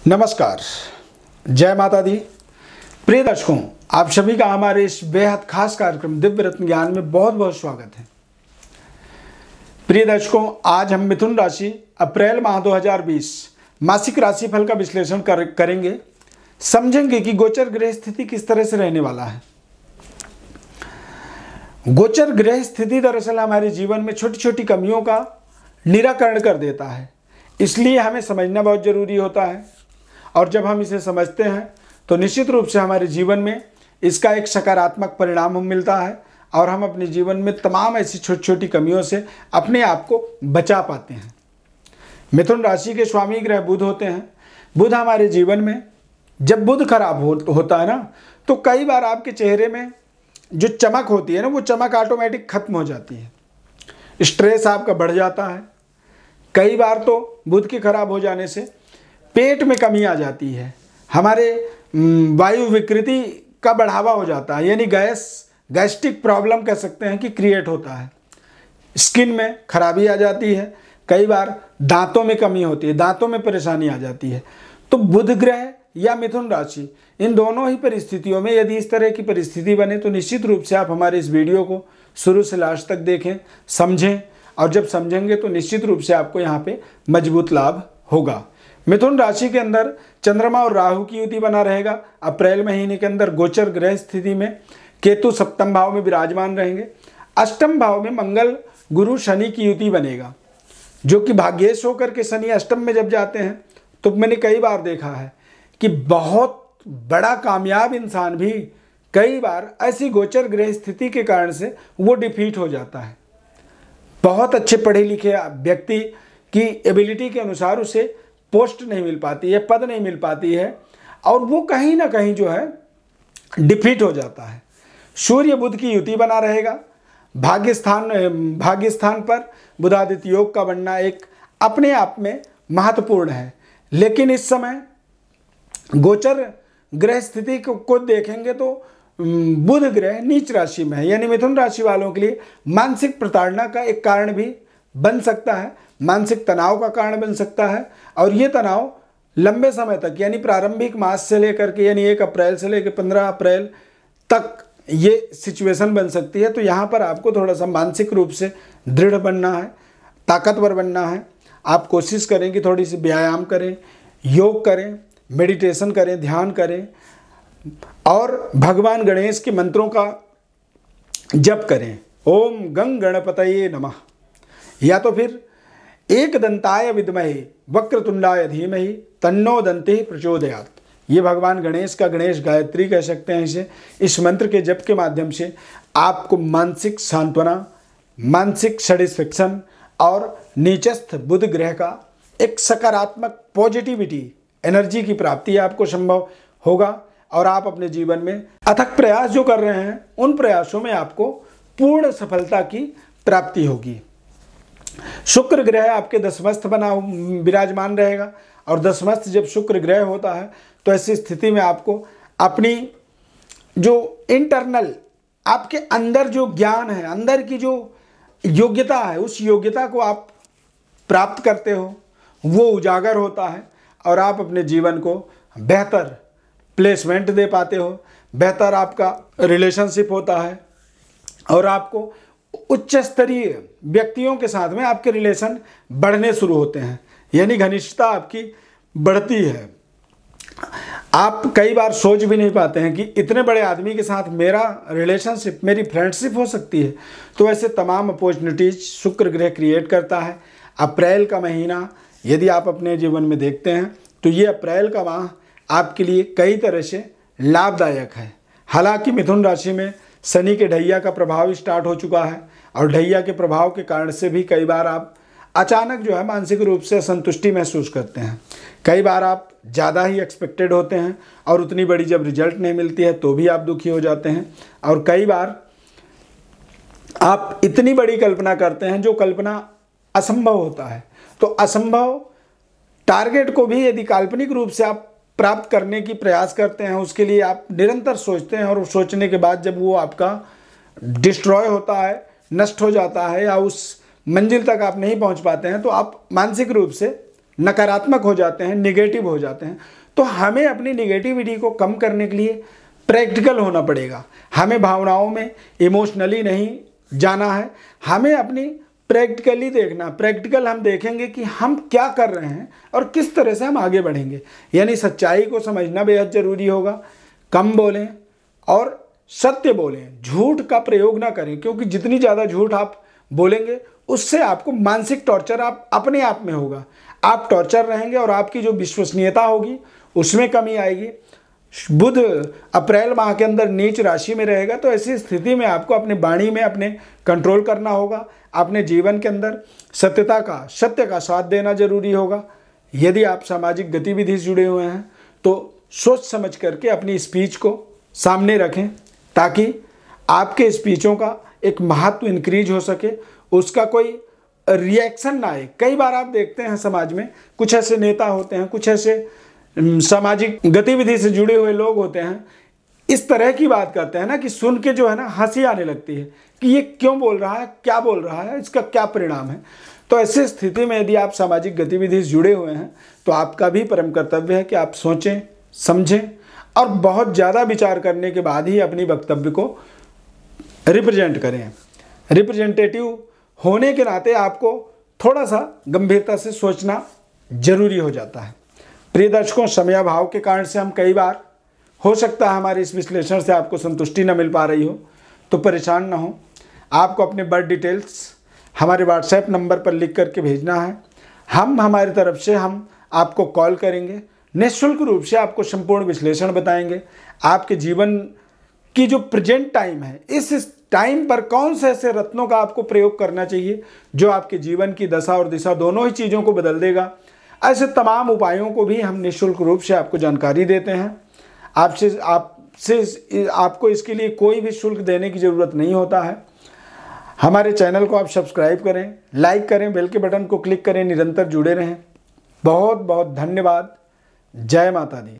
नमस्कार, जय माता दी। प्रिय दर्शकों, आप सभी का हमारे इस बेहद खास कार्यक्रम दिव्य रत्न ज्ञान में बहुत बहुत स्वागत है। प्रिय दर्शकों, आज हम मिथुन राशि अप्रैल माह 2020 मासिक राशिफल का विश्लेषण करेंगे। समझेंगे कि गोचर ग्रह स्थिति किस तरह से रहने वाला है। गोचर ग्रह स्थिति दरअसल हमारे जीवन में छोटी छोटी कमियों का निराकरण कर देता है, इसलिए हमें समझना बहुत जरूरी होता है। और जब हम इसे समझते हैं तो निश्चित रूप से हमारे जीवन में इसका एक सकारात्मक परिणाम मिलता है और हम अपने जीवन में तमाम ऐसी छोटी छोटी कमियों से अपने आप को बचा पाते हैं। मिथुन राशि के स्वामी ग्रह बुध होते हैं। बुध हमारे जीवन में जब बुध खराब होता है ना, तो कई बार आपके चेहरे में जो चमक होती है ना, वो चमक ऑटोमेटिक खत्म हो जाती है। स्ट्रेस आपका बढ़ जाता है। कई बार तो बुध के खराब हो जाने से पेट में कमी आ जाती है। हमारे वायु विकृति का बढ़ावा हो जाता है, यानी गैस्ट्रिक प्रॉब्लम कह सकते हैं कि क्रिएट होता है। स्किन में खराबी आ जाती है। कई बार दांतों में कमी होती है, दांतों में परेशानी आ जाती है। तो बुध ग्रह या मिथुन राशि, इन दोनों ही परिस्थितियों में यदि इस तरह की परिस्थिति बने तो निश्चित रूप से आप हमारे इस वीडियो को शुरू से लास्ट तक देखें, समझें, और जब समझेंगे तो निश्चित रूप से आपको यहाँ पे मजबूत लाभ होगा। मिथुन राशि के अंदर चंद्रमा और राहु की युति बना रहेगा। अप्रैल महीने के अंदर गोचर ग्रह स्थिति में केतु सप्तम भाव में विराजमान रहेंगे। अष्टम भाव में मंगल गुरु शनि की युति बनेगा, जो कि भाग्येश होकर के शनि अष्टम में जब जाते हैं तो मैंने कई बार देखा है कि बहुत बड़ा कामयाब इंसान भी कई बार ऐसी गोचर ग्रह स्थिति के कारण से वो डिफीट हो जाता है। बहुत अच्छे पढ़े लिखे व्यक्ति की एबिलिटी के अनुसार उसे पोस्ट नहीं मिल पाती है, पद नहीं मिल पाती है, और वो कहीं ना कहीं जो है डिफीट हो जाता है। सूर्य बुध की युति बना रहेगा। भाग्य स्थान पर बुधादित्य योग का बनना एक अपने आप में महत्वपूर्ण है। लेकिन इस समय गोचर ग्रह स्थिति को देखेंगे तो बुध ग्रह नीच राशि में है, यानी मिथुन राशि वालों के लिए मानसिक प्रताड़ना का एक कारण भी बन सकता है, मानसिक तनाव का कारण बन सकता है। और ये तनाव लंबे समय तक, यानी प्रारंभिक मास से लेकर के, यानी 1 अप्रैल से लेकर 15 अप्रैल तक ये सिचुएशन बन सकती है। तो यहाँ पर आपको थोड़ा सा मानसिक रूप से दृढ़ बनना है, ताकतवर बनना है। आप कोशिश करें कि थोड़ी सी व्यायाम करें, योग करें, मेडिटेशन करें, ध्यान करें और भगवान गणेश के मंत्रों का जप करें। ओम गंग गणपतये नमः, या तो फिर एक दंताय विद्महे वक्रतुंडाय धीमहि तन्नो दन्तिः प्रचोदयात्। ये भगवान गणेश का गणेश गायत्री कह सकते हैं इसे। इस मंत्र के जप के माध्यम से आपको मानसिक सांत्वना, मानसिक सेटिस्फेक्शन और नीचस्थ बुध ग्रह का एक सकारात्मक पॉजिटिविटी एनर्जी की प्राप्ति आपको संभव होगा। और आप अपने जीवन में अथक प्रयास जो कर रहे हैं, उन प्रयासों में आपको पूर्ण सफलता की प्राप्ति होगी। शुक्र ग्रह आपके दशमस्थ बना विराजमान रहेगा, और दशमस्थ जब शुक्र ग्रह होता है तो ऐसी स्थिति में आपको अपनी जो इंटरनल आपके अंदर जो ज्ञान है, अंदर की जो योग्यता है, उस योग्यता को आप प्राप्त करते हो, वो उजागर होता है और आप अपने जीवन को बेहतर प्लेसमेंट दे पाते हो, बेहतर आपका रिलेशनशिप होता है और आपको उच्च स्तरीय व्यक्तियों के साथ में आपके रिलेशन बढ़ने शुरू होते हैं, यानी घनिष्ठता आपकी बढ़ती है। आप कई बार सोच भी नहीं पाते हैं कि इतने बड़े आदमी के साथ मेरा रिलेशनशिप, मेरी फ्रेंडशिप हो सकती है। तो ऐसे तमाम अपॉर्चुनिटीज शुक्र ग्रह क्रिएट करता है। अप्रैल का महीना यदि आप अपने जीवन में देखते हैं तो ये अप्रैल का माह आपके लिए कई तरह से लाभदायक है। हालांकि मिथुन राशि में शनि के ढैया का प्रभाव स्टार्ट हो चुका है, और ढैया के प्रभाव के कारण से भी कई बार आप अचानक जो है मानसिक रूप से असंतुष्टि महसूस करते हैं। कई बार आप ज़्यादा ही एक्सपेक्टेड होते हैं और उतनी बड़ी जब रिजल्ट नहीं मिलती है तो भी आप दुखी हो जाते हैं। और कई बार आप इतनी बड़ी कल्पना करते हैं जो कल्पना असंभव होता है। तो असंभव टारगेट को भी यदि काल्पनिक रूप से आप प्राप्त करने की प्रयास करते हैं, उसके लिए आप निरंतर सोचते हैं, और सोचने के बाद जब वो आपका डिस्ट्रॉय होता है, नष्ट हो जाता है, या उस मंजिल तक आप नहीं पहुंच पाते हैं, तो आप मानसिक रूप से नकारात्मक हो जाते हैं, निगेटिव हो जाते हैं। तो हमें अपनी निगेटिविटी को कम करने के लिए प्रैक्टिकल होना पड़ेगा। हमें भावनाओं में इमोशनली नहीं जाना है, हमें अपनी प्रैक्टिकली देखना। प्रैक्टिकल हम देखेंगे कि हम क्या कर रहे हैं और किस तरह से हम आगे बढ़ेंगे। यानी सच्चाई को समझना बेहद ज़रूरी होगा। कम बोलें और सत्य बोलें, झूठ का प्रयोग ना करें, क्योंकि जितनी ज़्यादा झूठ आप बोलेंगे उससे आपको मानसिक टॉर्चर आप अपने आप में होगा। आप टॉर्चर रहेंगे और आपकी जो विश्वसनीयता होगी उसमें कमी आएगी। बुध अप्रैल माह के अंदर नीच राशि में रहेगा, तो ऐसी स्थिति में आपको अपने वाणी में अपने कंट्रोल करना होगा। अपने जीवन के अंदर सत्य का साथ देना जरूरी होगा। यदि आप सामाजिक गतिविधि से जुड़े हुए हैं तो सोच समझ करके अपनी स्पीच को सामने रखें, ताकि आपके स्पीचों का एक महत्व इंक्रीज हो सके, उसका कोई रिएक्शन ना आए। कई बार आप देखते हैं समाज में कुछ ऐसे नेता होते हैं, कुछ ऐसे सामाजिक गतिविधि से जुड़े हुए लोग होते हैं, इस तरह की बात करते हैं ना कि सुन के जो है ना हंसी आने लगती है कि ये क्यों बोल रहा है, क्या बोल रहा है, इसका क्या परिणाम है। तो ऐसी स्थिति में यदि आप सामाजिक गतिविधि से जुड़े हुए हैं तो आपका भी परम कर्तव्य है कि आप सोचें, समझें और बहुत ज़्यादा विचार करने के बाद ही अपनी वक्तव्य को रिप्रेजेंट करें। रिप्रेजेंटेटिव होने के नाते आपको थोड़ा सा गंभीरता से सोचना जरूरी हो जाता है। प्रिय दर्शकों, समयाभाव के कारण से हम कई बार हो सकता है हमारे इस विश्लेषण से आपको संतुष्टि न मिल पा रही हो, तो परेशान ना हो। आपको अपने बर्थ डिटेल्स हमारे व्हाट्सएप नंबर पर लिख करके भेजना है। हम हमारी तरफ से हम आपको कॉल करेंगे, निःशुल्क रूप से आपको संपूर्ण विश्लेषण बताएंगे। आपके जीवन की जो प्रेजेंट टाइम है, इस टाइम पर कौन से ऐसे रत्नों का आपको प्रयोग करना चाहिए जो आपके जीवन की दशा और दिशा दोनों ही चीज़ों को बदल देगा। ऐसे तमाम उपायों को भी हम निःशुल्क रूप से आपको जानकारी देते हैं। आपको इसके लिए कोई भी शुल्क देने की ज़रूरत नहीं होता है। हमारे चैनल को आप सब्सक्राइब करें, लाइक करें, बेल के बटन को क्लिक करें, निरंतर जुड़े रहें। बहुत बहुत धन्यवाद। जय माता दी।